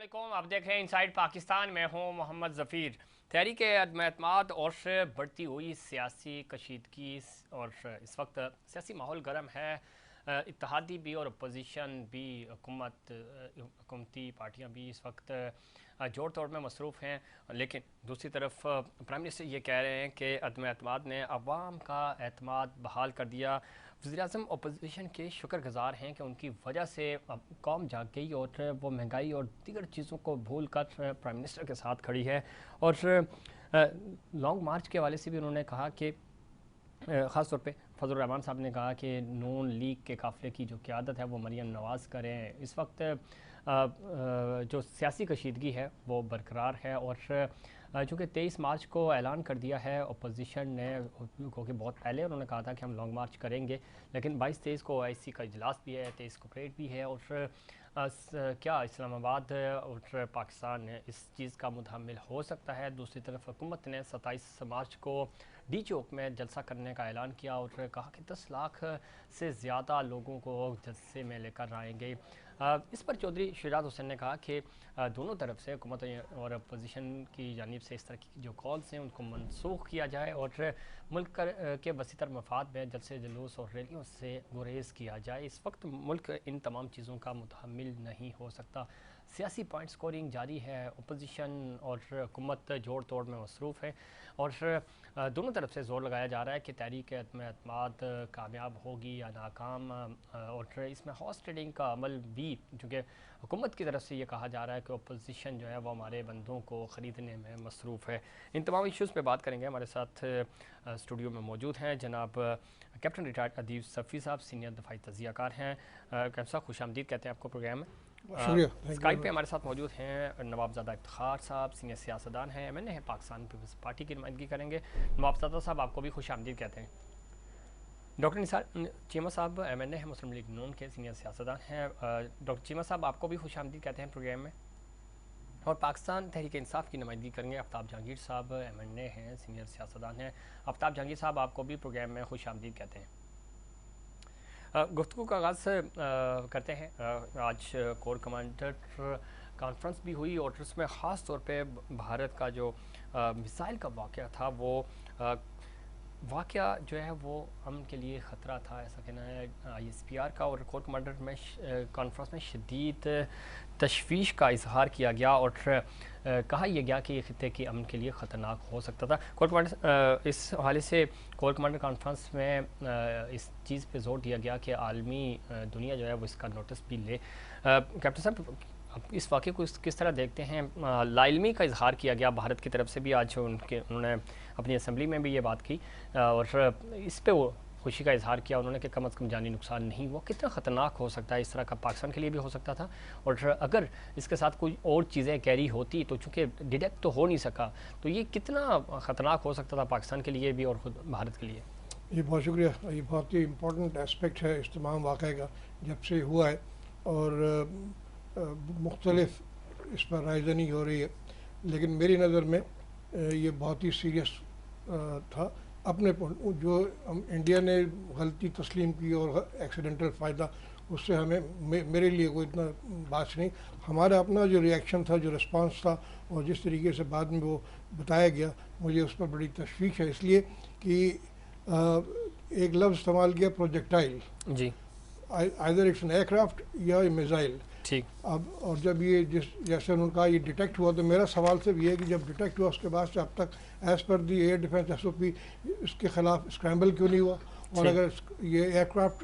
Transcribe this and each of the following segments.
अस्सलामुअलैकुम, आप देख रहे हैं इनसाइड पाकिस्तान। मैं हूं मोहम्मद ज़फ़ीर। तहरीक अदम-ए-एतमाद और बढ़ती हुई सियासी कशीदगी और इस वक्त सियासी माहौल गर्म है। इत्तेहादी भी और अपोजिशन भी, हुकूमती पार्टियां भी इस वक्त जोड़ तोड़ में मसरूफ़ हैं। लेकिन दूसरी तरफ प्राइम मिनिस्टर ये कह रहे हैं कि अदम-ए-एतमाद ने अवाम का एतमाद बहाल कर दिया। वज़ीर-ए-आज़म अपोजिशन के शुक्रगुज़ार हैं कि उनकी वजह से अब कौम जाग गई और वो महंगाई और दीगर चीज़ों को भूल कर प्राइम मिनिस्टर के साथ खड़ी है। और लॉन्ग मार्च के हवाले से भी उन्होंने कहा कि ख़ास तौर पे फजल रहमान साहब ने कहा कि नून लीग के काफ़िले की जो क़यादत है वो मरियम नवाज़ करें। इस वक्त जो सियासी कशीदगी है वो बरकरार है और चूँकि 23 मार्च को ऐलान कर दिया है अपोजिशन ने, क्योंकि बहुत पहले उन्होंने कहा था कि हम लॉन्ग मार्च करेंगे, लेकिन 22-23 को OIC का इजलास भी है, 23 को परेड भी है। और क्या इस्लामाबाद और पाकिस्तान इस चीज़ का मुतहम्मिल हो सकता है? दूसरी तरफ हुकूमत ने 27 मार्च को डी चौक में जलसा करने का ऐलान किया और कहा कि 10 लाख से ज़्यादा लोगों को जलसे में लेकर आएंगे। इस पर चौधरी शुजात हुसैन ने कहा कि दोनों तरफ से हुकूमत और अपोजिशन की जानिब से इस तरह की जो कॉल्स हैं उनको मनसूख किया जाए और मुल्क के बसीतर मफाद में जलसे जुलूस और रैलियों से गुरेज किया जाए। इस वक्त मुल्क इन तमाम चीज़ों का मुतहम्मिल नहीं हो सकता। सियासी पॉइंट स्कोरिंग जारी है, अपोजिशन और हुकूमत जोड़ तोड़ में मसरूफ़ है और दोनों तरफ से ज़ोर लगाया जा रहा है कि तहरीक अदम-ए-एतमाद कामयाब होगी या नाकाम। और इसमें हॉर्स ट्रेडिंग का अमल भी, चूँकि हुकूमत की तरफ से ये कहा जा रहा है कि अपोजिशन जो है वो हमारे बंदों को ख़रीदने में मसरूफ़ है। इन तमाम इश्यूज़ पे बात करेंगे। हमारे साथ स्टूडियो में मौजूद हैं जनाब कैप्टन रिटायर्ड अदीब सफ़ी साहब, सीनियर दफाई तजियाकार हैं। कैप्टन साहब खुश आमदीद कहते हैं आपको प्रोग्राम में। स्काइप पे हमारे साथ मौजूद हैं नवाबज़ादा इफ्तिखार साहब, सीनियर सियासतदान हैं, MNA है, पाकिस्तान पीपल्स पार्टी की नुमाइंदगी करेंगे। नवाबज़ादा साहब आपको भी खुश आमदीद कहते हैं। डॉक्टर निसार चीमा साहब MNA है, मुस्लिम लीग नून के सीनियर सियासतदान हैं। डॉक्टर चीमा साहब आपको भी खुश आमदीद कहते हैं प्रोग्राम में। और पाकिस्तान तहरीक इंसाफ की नुमाइंदगी करेंगे आफ्ताब जहांगीर साहब, MNA हैं, सीनियर सियासतदान हैं। आफ्ताब जहांगीर साहब आपको भी प्रोग्राम में खुश आमदीद कहते हैं। गुफ्तगू का आगाज़ करते हैं। आज कोर कमांडर कॉन्फ्रेंस भी हुई और उसमें ख़ास तौर पे भारत का जो मिसाइल का वाक़या था, वो वाक़या जो है वो अमन के लिए ख़तरा था, ऐसा कहना है ISPR का। और कोर कमांडर में कॉन्फ्रेंस में शदीद तशवीश का इजहार किया गया और कहा यह गया कि ये खित्ते की अमन के लिए ख़तरनाक हो सकता था। कोर कमांडर इस हवाले से कोर कमांडर कॉन्फ्रेंस में इस चीज़ पे जोर दिया गया कि आलमी दुनिया जो है वो इसका नोटिस भी ले। कैप्टन साहब अब इस वाक़े को किस तरह देखते हैं? लाइलमी का इजहार किया गया भारत की तरफ से भी, आज उन्होंने अपनी असम्बली में भी ये बात की और इस पे वो खुशी का इजहार किया उन्होंने कि कम अज़ कम जानी नुकसान नहीं हुआ। कितना ख़तरनाक हो सकता है इस तरह का? पाकिस्तान के लिए भी हो सकता था और अगर इसके साथ कोई और चीज़ें कैरी होती तो चूँकि डिटेक्ट तो हो नहीं सका, तो ये कितना ख़तरनाक हो सकता था पाकिस्तान के लिए भी और ख़ुद भारत के लिए? ये बहुत शुक्रिया। ये बहुत ही इम्पोर्टेंट एस्पेक्ट है इस तमाम वाक़े का जब से हुआ है और मुख्तलिफ इस पर रायज़नी हो रही है, लेकिन मेरी नज़र में ये बहुत ही सीरियस था। अपने जो इंडिया ने गलती तस्लीम की और एक्सीडेंटल फ़ायदा, उससे हमें मेरे लिए कोई इतना बात नहीं। हमारा अपना जो रिएक्शन था, जो रिस्पांस था और जिस तरीके से बाद में वो बताया गया, मुझे उस पर बड़ी तशवीश है, इसलिए कि एक लफ्ज़ इस्तेमाल किया प्रोजेक्टाइल जी, आइदर इट्स एन एयरक्राफ्ट या मिसाइल। ठीक। अब और जब ये जैसे उन्होंने कहा ये डिटेक्ट हुआ, तो मेरा सवाल सिर्फ ये है कि जब डिटेक्ट हुआ उसके बाद से अब तक एज़ पर दी एयर डिफेंस SOP इसके ख़िलाफ़ स्क्रैम्बल क्यों नहीं हुआ? और अगर ये एयरक्राफ्ट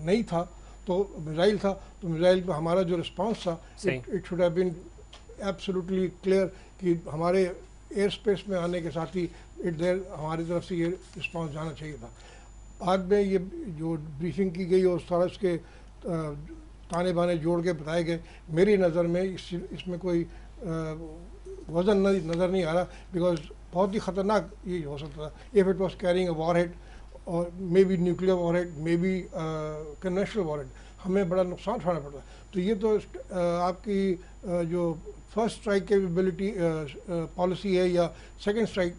नहीं था तो मिसाइल था, तो मिसाइल पर हमारा जो रिस्पांस था it should have been absolutely clear कि हमारे एयर स्पेस में आने के साथ ही हमारी तरफ से ये रिस्पांस जाना चाहिए था। बाद में ये जो ब्रीफिंग की गई और सारा इसके ताने बाने जोड़ के बताए गए, मेरी नज़र में इसमें कोई वज़न नज़र नहीं आ रहा, बिकॉज बहुत ही ख़तरनाक ये हो सकता था if it was carrying a warhead और maybe nuclear warhead, maybe conventional warhead, हमें बड़ा नुकसान उठाना पड़ता। तो ये तो आपकी जो फर्स्ट स्ट्राइक कैपेबिलिटी पॉलिसी है या सेकंड स्ट्राइक,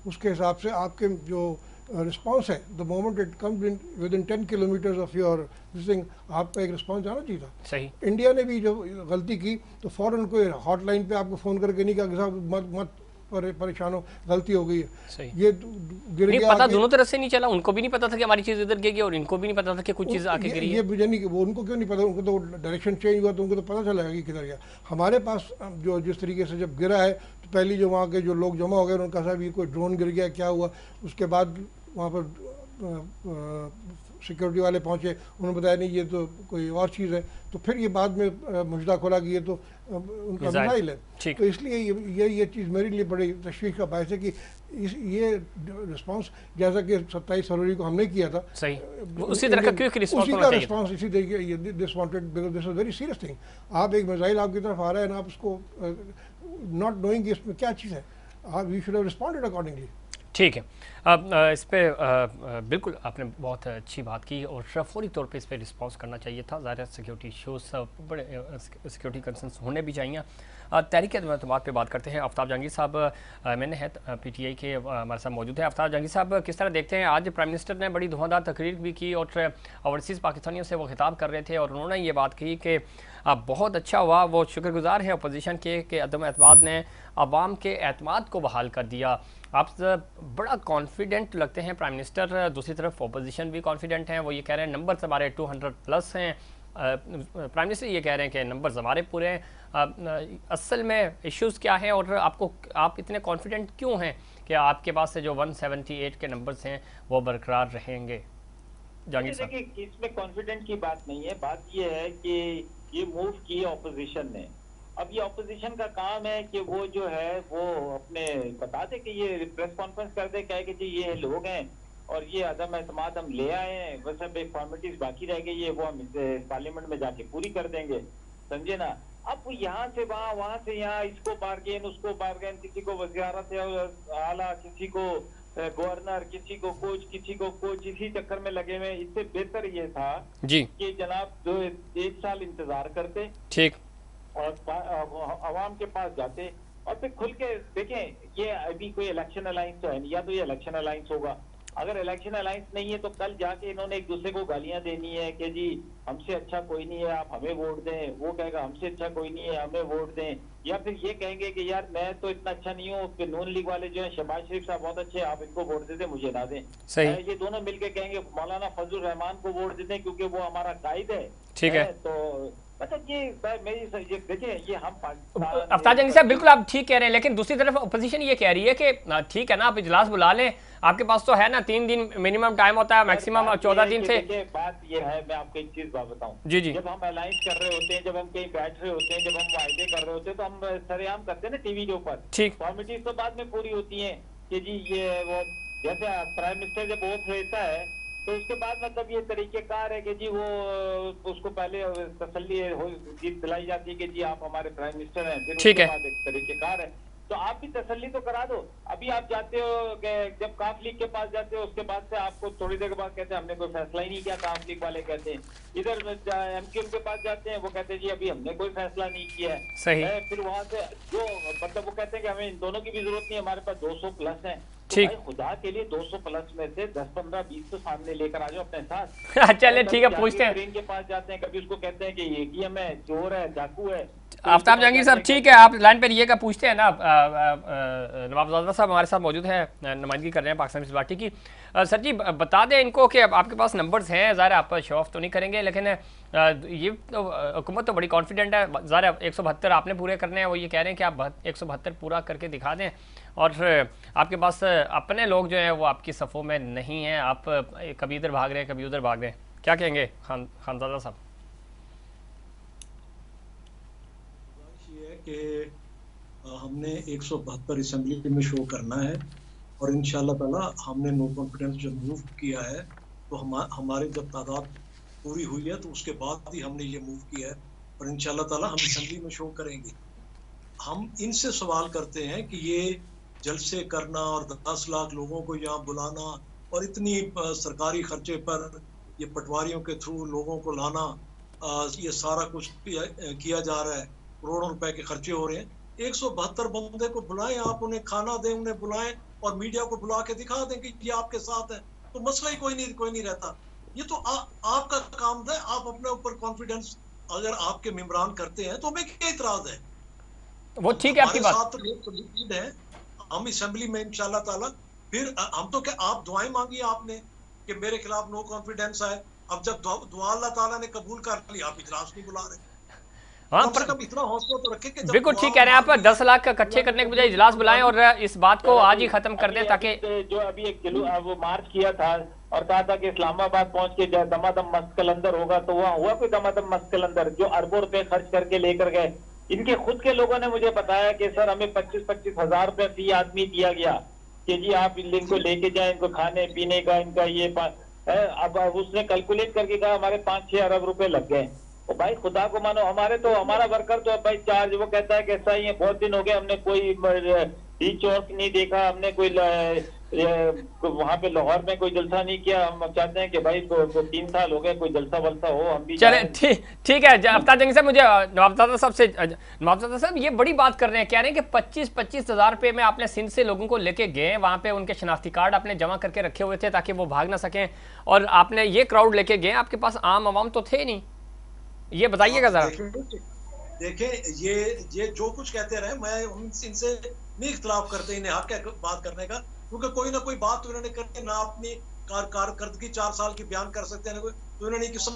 उसके हिसाब से आपके जो रिस्पॉन्स है, the moment it comes in with in 10 kilometres of your this thing, आपका एक रिस्पॉन्स आना चाहिए था। सही। इंडिया ने भी जो गलती की तो फ़ौरन कोई हॉटलाइन पे आपको फ़ोन करके नहीं कहा कि साहब मत मत परेशान हो, गलती हो गई है। सही। ये गिर नहीं गया पता, आगे। दोनों तरफ से नहीं चला, उनको भी नहीं पता था कि हमारी चीज़ इधर गिरेगी और इनको भी नहीं पता था कि कुछ चीज़ आके गिरी है। ये मुझे नहीं, वो उनको क्यों नहीं पता, उनको तो डायरेक्शन चेंज हुआ तो उनको तो पता चलेगा कि किधर गया। हमारे पास जो जिस तरीके से जब गिरा है तो पहले जो वहाँ के जो लोग जमा हो गए उन्होंने कहा साहब ये कोई ड्रोन गिर गया क्या हुआ। उसके बाद वहाँ पर सिक्योरिटी वाले पहुँचे, उन्होंने बताया नहीं ये तो कोई और चीज़ है। तो फिर ये बाद में मुजदा खोला कि ये तो उनका मिसाइल है। तो इसलिए ये चीज़ मेरे लिए बड़ी तशवीश का बायस है कि ये रिस्पांस जैसा कि 27 फरवरी को हमने किया था, सही उसी तरह का क्विक रिस्पांस उसी का रिस्पांस इसी तरीके this wanted because this is very serious thing. आप एक मिसाइल आपकी तरफ आ रहा है ना, आप उसको नॉट नोइंग कि इसमें क्या चीज़ है, आप we should have responded accordingly. ठीक है। अब इस पर बिल्कुल आपने बहुत अच्छी बात की और फौरी तौर पे इस पर रिस्पॉन्स करना चाहिए था। ज़ाहिर सिक्योरिटी इशूज़ बड़े सिक्योरिटी कंसर्न्स होने भी चाहिए। तहरीक एतमाद पे बात करते हैं। आफ्ताब जहांगीर साहब मैंने है PTI के हमारे साथ मौजूद है। आफ्ताब जहांगीर साहब किस तरह देखते हैं, आज प्राइम मिनिस्टर ने बड़ी धुआंधार तकरीर भी की और ओवरसीज़ पाकिस्तानियों से वो खिताब कर रहे थे और उन्होंने ये बात कही कि बहुत अच्छा हुआ, वो शुक्रगुजार हैं अपोजिशन के कि अदम एतमाद ने अवाम के एतमाद को बहाल कर दिया। आप बड़ा कॉन्फिडेंट लगते हैं प्राइम मिनिस्टर, दूसरी तरफ अपोजिशन भी कॉन्फिडेंट हैं, वो ये कह रहे हैं नंबर हमारे 200+ हैं। प्राइम मिनिस्टर ये कह रहे हैं कि नंबर हमारे पूरे हैं। असल में इश्यूज़ क्या हैं और आप इतने कॉन्फिडेंट क्यों हैं कि आपके पास से जो 178 के नंबर्स हैं वो बरकरार रहेंगे? जहांगीर साहब, देखिए इसमें कॉन्फिडेंट की बात नहीं है, बात ये है कि ये मूव की ऑपोजिशन ने। अब ये ऑपोजिशन का काम है कि वो जो है वो अपने बता दे कि ये प्रेस कॉन्फ्रेंस कर दे, कहे कि जी ये लोग हैं और ये अदम एतमाद हम ले आए हैं, बस अब एक फॉर्मेलिटीज बाकी रह गई है, वो हम पार्लियामेंट में जाके पूरी कर देंगे, समझे ना। अब यहाँ से वहाँ, वहाँ से यहाँ, इसको बारगेन उसको बारगेन, किसी को वज़ीरात आला, किसी को गवर्नर, किसी को कोच, किसी को कोच, इसी चक्कर में लगे हुए। इससे बेहतर ये था जी कि जनाब जो 1 साल इंतजार करते, ठीक, और अवाम के पास जाते और फिर खुल के देखें। ये अभी कोई इलेक्शन अलायंस तो है नहीं, या तो ये इलेक्शन अलायंस होगा, अगर इलेक्शन अलायंस नहीं है तो कल जाके इन्होंने एक दूसरे को गालियां देनी है कि जी हमसे अच्छा कोई नहीं है, आप हमें वोट दें, वो कहेगा हमसे अच्छा कोई नहीं है, हमें वोट दें, या फिर ये कहेंगे कि यार मैं तो इतना अच्छा नहीं हूँ, फिर नून लीग वाले जो है शहबाज शरीफ साहब बहुत अच्छे, आप इनको वोट दे दें, मुझे ना दें। ये दोनों मिलके कहेंगे मौलाना फजलुर रहमान को वोट दे दें क्योंकि वो हमारा कायद है। ठीक है, तो मतलब ये मेरी देखिए, ये हम आफ्ताब जहांगीर साहब बिल्कुल आप ठीक कह रहे हैं, लेकिन दूसरी तरफ अपोजिशन ये कह रही है कि ठीक है ना, आप इजलास बुला लें, आपके पास तो है ना 3 दिन मिनिमम टाइम होता है, मैक्सिमम 14 दिन से। बात ये है, मैं आपको एक चीज बताऊं, जी जी, जब हम अलायंस कर रहे होते हैं, जब हम कहीं बैठ रहे होते हैं, जब हम वायदे कर रहे होते हैं, तो हम सरेआम करते हैं ना टीवी के ऊपर, ठीक, फॉर्मेलिटीज तो बाद में पूरी होती है कि जी ये वो, जैसे प्राइम मिनिस्टर जब वोट लेता है तो उसके बाद मतलब ये तरीकेकार है कि जी वो उसको पहले तसल्ली दिलाई जाती है कि जी आप हमारे प्राइम मिनिस्टर हैं, फिर उसके बाद एक तरीकेकार है, तो आप भी तसल्ली तो करा दो। अभी आप जाते हो जब काफ लीग के पास जाते हो, उसके बाद से आपको थोड़ी देर के बाद कहते हैं हमने कोई फैसला ही नहीं किया, काफ लीग वाले कहते हैं। इधर MQM के पास जाते हैं, वो कहते हैं जी अभी हमने कोई फैसला नहीं किया है, सही। फिर वहां से जो मतलब वो कहते हैं कि हमें इन दोनों की भी जरूरत नहीं, हमारे पास 200+ है। ठीक, खुदा के लिए 200+ में से 10, 15, 20 तो सामने लेकर आ जाओ अपने साथ। चलिए ठीक है, पूछते हैं। ट्रेन के पास जाते हैं, कभी उसको कहते हैं कि ATM है, चोर है, डाकू है। आफ्ताब जहांगीर साहब ठीक है, आप लाइन पर ये का पूछते हैं ना, नवाब साहब हमारे साथ मौजूद हैं, नुमाइंदगी कर रहे हैं पाकिस्तान पीपल्स पार्टी की। सर जी बता दें इनको कि आपके पास नंबर्स हैं, ज़ाहिर आप शो ऑफ तो नहीं करेंगे, लेकिन ये तो हुकूमत तो बड़ी कॉन्फिडेंट है, ज़ाहिर 172 आपने पूरे करने हैं, वो ये कह रहे हैं कि आप 172 पूरा करके दिखा दें, और आपके पास अपने लोग जो हैं वो आपकी सफ़ों में नहीं हैं, आप कभी इधर भाग रहे हैं कभी उधर भाग रहे हैं, क्या कहेंगे खानज़ादा साहब? कि हमने 172 असेंबली में शो करना है और इंशाल्लाह ताला हमने नो कॉन्फिडेंस जब मूव किया है तो हमारी जब तादाद पूरी हुई है तो उसके बाद ही हमने ये मूव किया है और इंशाल्लाह ताला हम असेंबली में शो करेंगे। हम इनसे सवाल करते हैं कि ये जलसे करना और 10 लाख लोगों को यहाँ बुलाना और इतनी सरकारी खर्चे पर ये पटवारियों के थ्रू लोगों को लाना, ये सारा कुछ किया जा रहा है, करोड़ों रुपए के खर्चे हो रहे हैं। 172 बंदे को बुलाएं, आप उन्हें खाना दें, उन्हें बुलाएं और मीडिया को बुला के दिखा दें कि ये आपके साथ है, तो मसला ही कोई नहीं रहता। ये तो आपका काम है, आप अपने ऊपर कॉन्फिडेंस अगर आपके मेंबरान करते हैं तो हमें क्या इतराज है। वो ठीक है आपकी बात। साथ तो लोग कमिटेड है, हम असेंबली में इंशाल्लाह ताला फिर हम तो क्या, आप दुआएं मांगी आपने कि मेरे खिलाफ नो कॉन्फिडेंस आए। अब जब दुआ अल्लाह ताला ने कबूल कर लिया, आप इजलास नहीं बुला रहे। हाँ, कम से कम इतना हौसला तो रखें कि बिल्कुल ठीक कह रहे हैं आप। 10 लाख का इकट्ठे करने के बजाय इजलास बुलाएं और इस बात को आज ही खत्म कर दें, ताकि जो अभी एक वो मार्च किया था और कहा था कि इस्लामाबाद पहुंच के दमादम मस्त कलंदर होगा, तो वहाँ हुआ कोई दमादम मस्त कलंदर? जो अरबों रुपए खर्च करके लेकर गए, इनके खुद के लोगों ने मुझे बताया कि सर हमें 25-25 हजार रुपए फी आदमी दिया गया कि जी आप इनको लेके जाए, इनको खाने पीने का इनका ये अब उसने कैलकुलेट करके कहा हमारे 5-6 अरब रुपए लग गए। तो भाई खुदा को मानो, हमारा वर्कर तो भाई चार्ज, वो कहता है कि ऐसा ही है, बहुत दिन हो गए हमने कोई बीच चौक नहीं देखा, हमने कोई वहाँ पे लाहौर में कोई जलसा नहीं किया। हम चाहते हैं कि भाई 3 साल हो गए, कोई जलसा वलसा हो, हम भी चले। ठीक है अफ्तार जंगी साहब, मुझे नवाबजादा साहब ये बड़ी बात कर रहे हैं, कह रहे हैं कि 25-25 हजार रुपये में आपने सिंध से लोगों को लेके गए, वहाँ पे उनके शनाख्ती कार्ड आपने जमा करके रखे हुए थे ताकि वो भाग ना सकें, और आपने ये क्राउड लेके गए, आपके पास आम आवाम तो थे नहीं। ये बताइएगा जरा। देखें ये जो कुछ कहते रहे, मैं इनसे नहीं इख्तलाफ करते, इन्हें हक है बात करने का, क्योंकि कोई ना कोई बात तो इन्होंने करके ना अपनी कारकर्दगी 4 साल की बयान कर सकते हैं, तो इन्होंने इस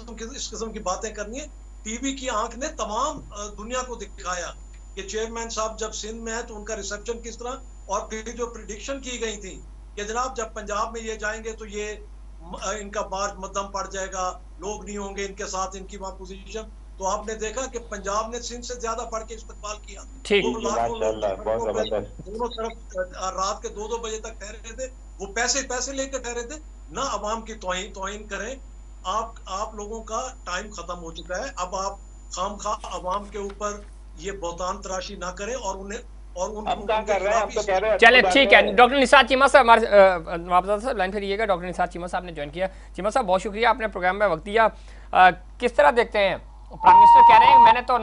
किस्म की बातें करनी है। टीवी की आंख ने तमाम दुनिया को दिखाया कि चेयरमैन साहब जब सिंध में है तो उनका रिसेप्शन किस तरह, और फिर जो प्रिडिक्शन की गई थी कि जनाब जब पंजाब में ये जाएंगे तो ये इनका मार्च मध्यम पड़ जाएगा, लोग नहीं होंगे इनके साथ, इनकी वहां पोजीशन, तो आपने देखा कि पंजाब ने सिंध से ज्यादा बढ़ के इस्तेमाल किया। दोनों तरफ रात के 2-2 बजे तक ठहरे थे, वो पैसे लेकर ठहरे थे ना। अवाम की तौहीन करें, आप लोगों का टाइम खत्म हो चुका है। अब आप खामखा अवाम के ऊपर ये बहुतान तराशी ना करें और उन्हें हम क्या कर रहे हैं, हम तो कह रहे हैं। चले ठीक है, डॉक्टर निसार चीमा साहब हमारे नवाबजादा साहब लाइन पे रहिएगा। डॉक्टर निसार चीमा साहब ने ज्वाइन किया। चीमा साहब बहुत शुक्रिया, आपने प्रोग्राम में वक्त दिया। किस तरह देखते हैं, प्राइम मिनिस्टर कह रहे हैं मैंने तो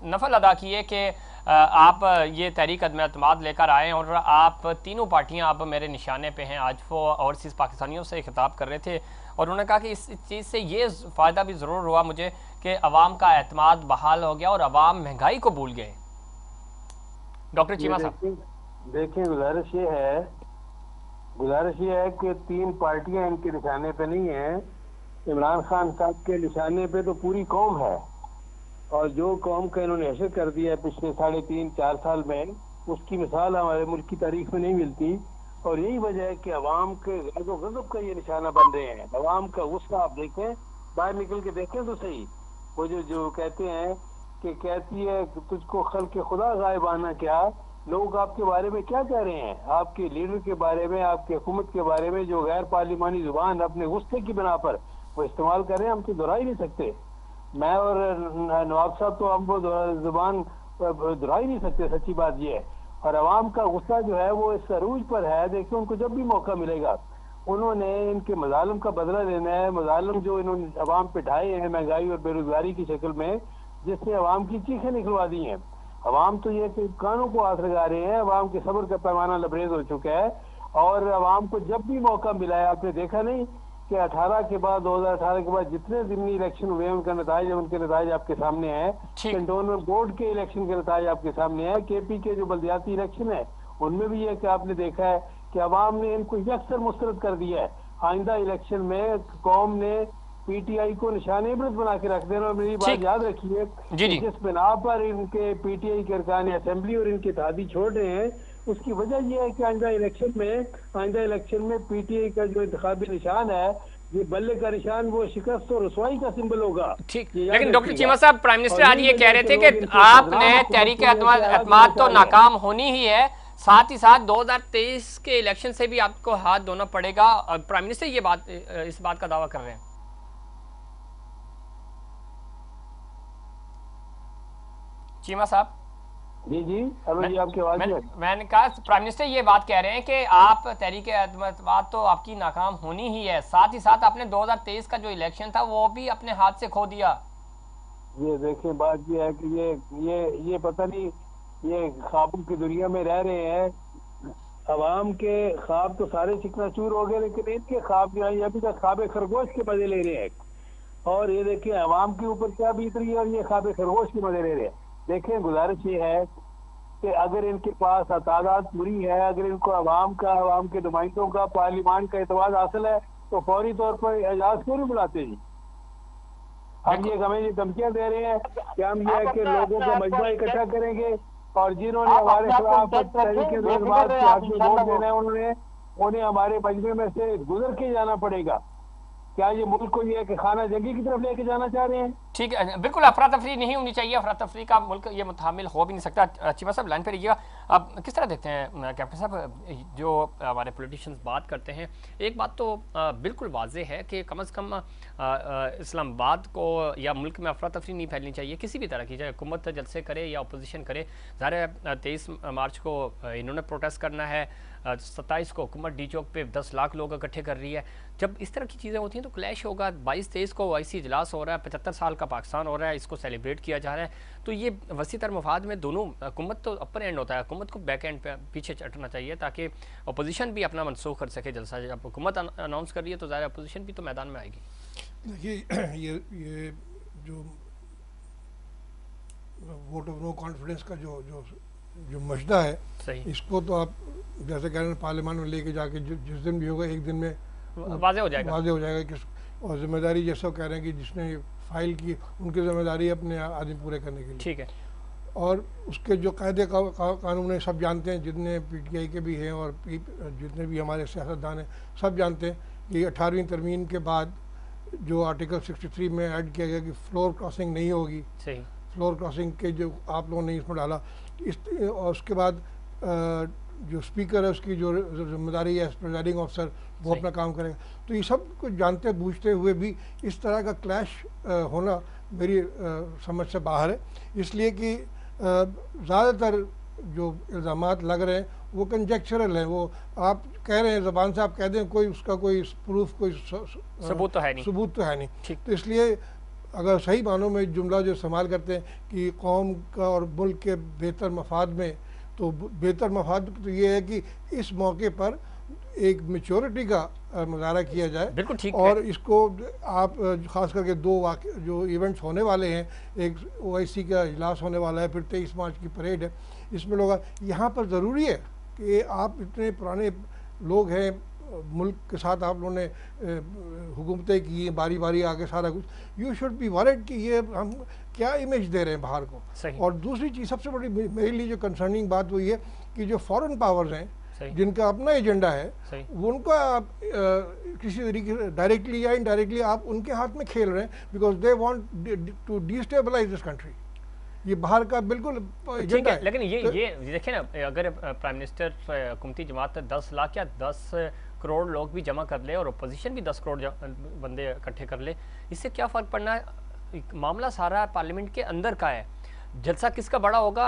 नफल अदा की है कि आप ये तहरीक अदम एतमाद लेकर आए और आप तीनों पार्टियां अब मेरे निशाने पे हैं। आज वो ओवरसीज़ पाकिस्तानियों से खिताब कर रहे थे और उन्होंने कहा कि इस चीज़ से ये फ़ायदा भी ज़रूर हुआ मुझे कि अवाम का एतमाद बहाल हो गया और अवाम महंगाई को भूल गए। डॉक्टर चीमा साहब देखें, गुजारिश ये है कि 3 पार्टियां इनके निशाने पे नहीं है। इमरान खान साहब के निशाने पे तो पूरी कौम है, और जो कौम का इन्होंने असर कर दिया है पिछले 3.5-4 साल में, उसकी मिसाल हमारे मुल्क की तारीख में नहीं मिलती। और यही वजह है कि अवाम के गज़ब का ये निशाना बन रहे हैं। अवाम का गुस्सा आप देखें, बाहर निकल के देखें तो सही, वो जो कहते हैं कि कहती है तुझको खल्क़ खुदा गायबाना क्या, लोग आपके बारे में क्या कह रहे हैं, आपके लीडर के बारे में, आपकी हुकूमत के बारे में, जो गैर पार्लिमानी जुबान अपने गुस्से की बिना पर वो इस्तेमाल कर रहे हैं, हम तो दोहरा ही नहीं सकते। मैं और नवाब साहब तो हम वो जुबान दोहरा ही नहीं सकते, सच्ची बात ये है। और अवाम का गुस्सा जो है वो इस अरूज पर है। देखिए, उनको जब भी मौका मिलेगा उन्होंने इनके मजालम का बदला लेना है। मजालम जो इन्होंने अवाम पे ढाए हैं महंगाई और बेरोजगारी की शक्ल में, जिसने अवाम की चीखें निकलवा दी हैं। अवाम तो ये कि कानों को हाथ लगा रहे हैं, अवाम के सब्र का पैमाना लबरेज हो चुका है। और अवाम को जब भी मौका मिला है, आपने देखा नहीं कि 18 के बाद 2018 के बाद जितने ज़िमनी इलेक्शन हुए उनके नताइज आपके सामने है। कैंटोनमेंट बोर्ड के इलेक्शन के नताइज आपके सामने है। केपी के जो बल्दियाती इलेक्शन है उनमें भी है कि आपने देखा है कि अवाम ने इनको यकसर मुस्तरद कर दिया है। आइंदा इलेक्शन में कौम ने पीटीआई को निशाने इबरत बना के रख देना। और मेरी बात याद रखिए, जिस बिना पर इनके पीटीआई के अरकान असेंबली और इनके इत्तेहादी छोड़ रहे हैं, उसकी वजह यह है कि आइंदा इलेक्शन में पीटीआई का जो इंतखाबी निशान है, ये बल्ले का निशान, वो शिकस्त और रसवाई का सिंबल होगा। ठीक, लेकिन डॉक्टर चीमा साहब, प्राइम मिनिस्टर आज ये कह रहे थे कि आपने तहरीक एतमाद तो नाकाम होनी ही है, साथ ही साथ 2023 के इलेक्शन से भी आपको हाथ धोना पड़ेगा। प्राइम मिनिस्टर इस बात का दावा कर रहे हैं। चीमा साहब जी आपकी आवाज मैंने कहा प्राइम मिनिस्टर ये बात कह रहे हैं कि आप तहरीक एतमाद तो आपकी नाकाम होनी ही है, साथ ही साथ आपने 2023 का जो इलेक्शन था वो भी अपने हाथ से खो दिया। ये देखें, बात ये है कि ये पता नहीं ये ख्वाबों की दुनिया में रह रहे हैं। अवाम के ख्वाब तो सारे चिकनाचूर हो गए, लेकिन इनके ख्वाब जो है अभी तक ख्वाब खरगोश के मजे ले रहे हैं। और ये देखिए अवाम के ऊपर क्या बीत रही है और ये ख्वाब खरगोश के मजे ले रहे हैं। देखें, गुजारिश ये है कि अगर इनके पास तादाद पूरी है, अगर इनको अवाम के नुमाइंदों का, पार्लियामान का एतमाद हासिल है, तो फौरी तौर पर एजाज क्यों नहीं बुलाते जी? हम ये हमें ये धमकियां दे रहे हैं कि हम ये है कि लोगों का मजबा इकट्ठा करेंगे और जिन्होंने हमारे खिलाफ तरीके से वोट देना है उन्हें हमारे मजबे में से गुजर के जाना पड़ेगा। क्या ये मुल्क को ये कि खाना जंगी की तरफ लेके जाना चाह रहे हैं? ठीक है, बिल्कुल अफरा तफरी नहीं होनी चाहिए, अफरा तफरी का मुल्क ये मुतामिल हो भी नहीं सकता। चीमा साहब लाइन पे रहिएगा। अब किस तरह देखते हैं कैप्टन साहब, जो हमारे पॉलिटिशियंस बात करते हैं, एक बात तो बिल्कुल वाजे है कि कम अज़ कम इस्लामाबाद को या मुल्क में अफरा तफरी नहीं फैलनी चाहिए किसी भी तरह की, चाहे हुकूमत जलसे करे या अपोजिशन करे। ज़ाहिर है 23 मार्च को इन्होंने प्रोटेस्ट करना है, 27 को हुकूमत डी चौक पे 10 लाख लोग इकट्ठे कर रही है। जब इस तरह की चीज़ें होती हैं तो क्लैश होगा। 22-23 को OIC इजलास हो रहा है, 75 साल का पाकिस्तान हो रहा है, इसको सेलिब्रेट किया जा रहा है। तो ये वसी तर मफाद में दोनों, हुकूमत तो अपर एंड होता है, हुकूमत को बैक एंड पे पीछे चटना चाहिए ताकि अपोजिशन भी अपना मनसूख कर सके जलसा। जब हुकूमत अनाउंस कर रही है तो ज़ाहिर अपोजिशन भी तो मैदान में आएगी। देखिए ये जो वोट ऑफ नो कॉन्फिडेंस का जो मसला है, सही, इसको तो आप जैसे कह रहे हैं पार्लियामान में लेके जाके जिस दिन भी होगा एक दिन में वाज़े हो जाएगा कि और जिम्मेदारी जैसा कह रहे हैं कि जिसने फाइल की उनकी जिम्मेदारी अपने आदमी पूरे करने के लिए। ठीक है। और उसके जो कायदे कानून है सब जानते हैं, जितने PTI के भी हैं और जितने भी हमारे सियासतदान हैं सब जानते हैं कि 18वीं तरमीम के बाद जो आर्टिकल 63 में ऐड किया गया कि फ्लोर क्रॉसिंग नहीं होगी, सही, फ्लोर क्रॉसिंग के जो आप लोगों ने इसमें डाला, और उसके बाद जो स्पीकर है उसकी जो जिम्मेदारी है प्रिजाइडिंग ऑफिसर वो अपना काम करेगा। तो ये सब कुछ जानते बूझते हुए भी इस तरह का क्लैश होना मेरी समझ से बाहर है। इसलिए कि ज़्यादातर जो इल्ज़ामात लग रहे हैं वो कंजेक्चरल हैं, वो आप कह रहे हैं ज़बान से आप कह दें, कोई उसका कोई प्रूफ, कोई सबूत तो है नहीं। ठीक। तो इसलिए अगर सही मानों में जुमला जो इस्तेमाल करते हैं कि कौम का और मुल्क के बेहतर मफाद में, तो बेहतर मफाद तो ये है कि इस मौके पर एक मेच्योरिटी का मुजाहरा किया जाए। बिल्कुल ठीक और है। इसको आप ख़ास करके दो जो इवेंट्स होने वाले हैं, एक OIC का इजलास होने वाला है, फिर 23 मार्च की परेड है, इसमें लोग यहाँ पर ज़रूरी है कि आप इतने पुराने लोग हैं, मुल्क के साथ आप लोगों ने हुकूमतें की हैं बारी बारी आके सारा कुछ, यू शुड बी वरीड कि ये हम क्या इमेज दे रहे हैं बाहर को। सही। और दूसरी चीज़ सबसे बड़ी मेरे लिए जो कंसर्निंग बात वो ये कि जो फॉरेन पावर्स हैं जिनका अपना एजेंडा है, वो उनका आप किसी तरीके डायरेक्टली या इनडायरेक्टली आप उनके हाथ में खेल रहे हैं, because they want to destabilise this country. ये बाहर का बिल्कुल एजेंडा है। लेकिन ये देखिए ना, अगर प्राइम मिनिस्टर हुकूमती जमात 10 लाख या 10 करोड़ लोग भी जमा कर ले और अपोजिशन भी 10 करोड़ बंदे इकट्ठे कर ले, इससे क्या फ़र्क पड़ना है? मामला सारा पार्लियामेंट के अंदर का है। जलसा किसका बड़ा होगा,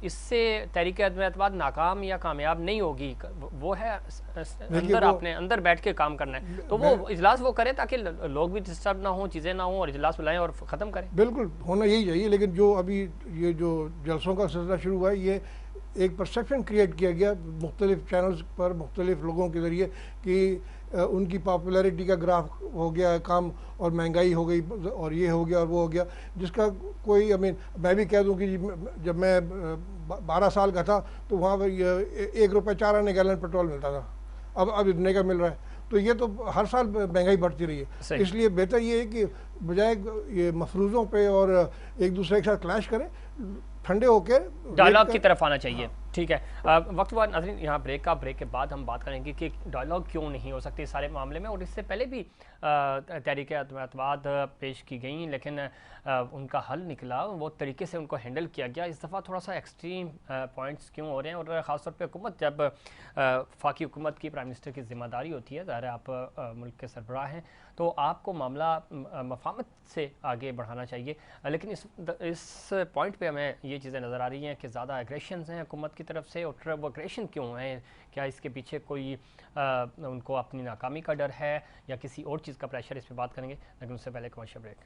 इससे तहरीक अदम-ए-एतमाद नाकाम या कामयाब नहीं होगी। वो है अंदर अपने अंदर बैठ के काम करना है, तो वो इजलास वो करे ताकि लोग भी डिस्टर्ब ना हो, चीज़ें ना हो, और इजलास बुलाएं और ख़त्म करें। बिल्कुल होना यही चाहिए। लेकिन जो अभी ये जो जलसों का सिलसिला शुरू हुआ है, ये एक परसेप्शन क्रिएट किया गया मुख्तलिफ चैनल्स पर मुख्तलिफ लोगों के ज़रिए कि उनकी पॉपुलैरिटी का ग्राफ हो गया काम, और महंगाई हो गई और ये हो गया और वो हो गया, जिसका कोई मैं भी कह दूं कि जब मैं 12 साल का था तो वहाँ पर ₹1 आने गैलन पेट्रोल मिलता था, अब इतने का मिल रहा है। तो ये तो हर साल महंगाई बढ़ती रही है। इसलिए बेहतर ये है कि बजाय ये मफरूज़ों पे और एक दूसरे के साथ क्लैश करें, ठंडे होकर डायलॉग की तरफ आना चाहिए। ठीक है, वक्त बाद नाज़रीन यहाँ ब्रेक के बाद हम बात करेंगे कि डायलॉग क्यों नहीं हो सकते सारे मामले में। और इससे पहले भी तहरीक अदम-ए-एतमाद पेश की गई, लेकिन उनका हल निकला, वो तरीके से उनको हैंडल किया गया। इस दफ़ा थोड़ा सा एक्सट्रीम पॉइंट्स क्यों हो रहे हैं, और ख़ासतौर पे हुकूमत, जब फाकी हुकूमत की प्राइम मिनिस्टर की ज़िम्मेदारी होती है, ज़ाहिर है आप मुल्क के सरबराह हैं, तो आपको मामला मफाहमत से आगे बढ़ाना चाहिए। लेकिन इस पॉइंट पे हमें ये चीज़ें नज़र आ रही हैं कि ज़्यादा एग्रेशन हैं हुकूमत की तरफ से, और वो एग्रेशन क्यों है? क्या इसके पीछे कोई उनको अपनी नाकामी का डर है या किसी और चीज़ का प्रेशर? इस पर बात करेंगे, लेकिन उससे पहले कमर्शियल ब्रेक।